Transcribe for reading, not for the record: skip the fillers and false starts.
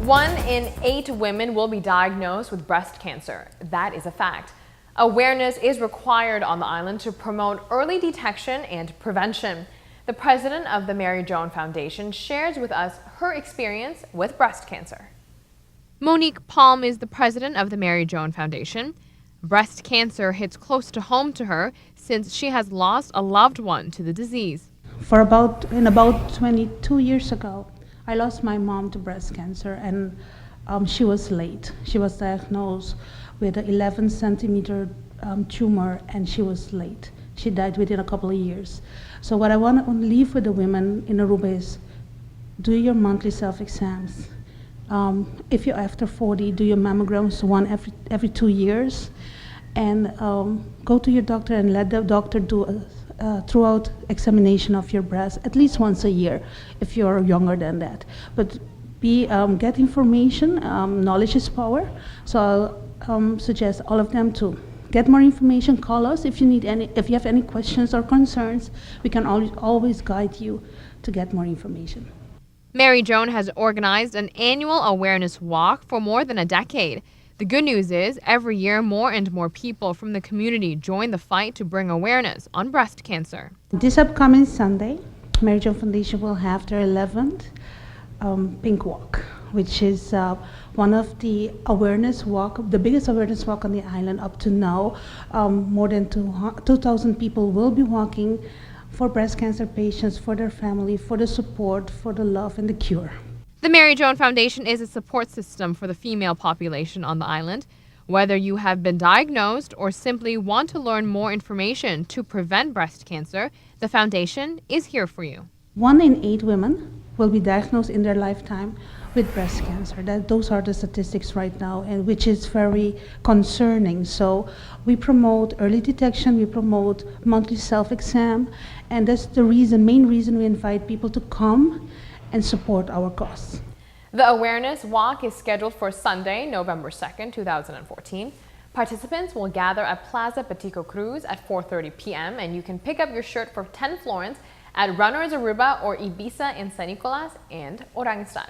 1 in 8 women will be diagnosed with breast cancer. That is a fact. Awareness is required on the island to promote early detection and prevention. The president of the Mary Joan Foundation shares with us her experience with breast cancer. Monique Palm is the president of the Mary Joan Foundation. Breast cancer hits close to home to her since she has lost a loved one to the disease. About 22 years ago, I lost my mom to breast cancer, and she was late. She was diagnosed with an 11-centimeter tumor, and she was late. She died within a couple of years. So what I want to leave with the women in Aruba is do your monthly self-exams. If you're after 40, do your mammograms every 2 years, and go to your doctor and let the doctor do a throughout examination of your breast at least once a year if you're younger than that. But get information. Knowledge is power. So I'll suggest all of them to get more information. Call us if you have any questions or concerns. We can always guide you to get more information. Mary Joan has organized an annual awareness walk for more than a decade. The good news is, every year more and more people from the community join the fight to bring awareness on breast cancer. This upcoming Sunday, Mary Joan Foundation will have their 11th Pink Walk, which is one of the awareness walk, the biggest awareness walk on the island up to now. More than 2,000 people will be walking for breast cancer patients, for their family, for the support, for the love, and the cure. The Mary Joan Foundation is a support system for the female population on the island. Whether you have been diagnosed or simply want to learn more information to prevent breast cancer, the foundation is here for you. 1 in 8 women will be diagnosed in their lifetime with breast cancer. Those are the statistics right now, and which is very concerning. So we promote early detection, we promote monthly self-exam, and that's the main reason we invite people to come and support our cause. The awareness walk is scheduled for Sunday, November 2nd, 2014. Participants will gather at Plaza Petico Cruz at 4:30 p.m. and you can pick up your shirt for 10 florins at Runners Aruba or Ibiza in San Nicolas and Oranguestan.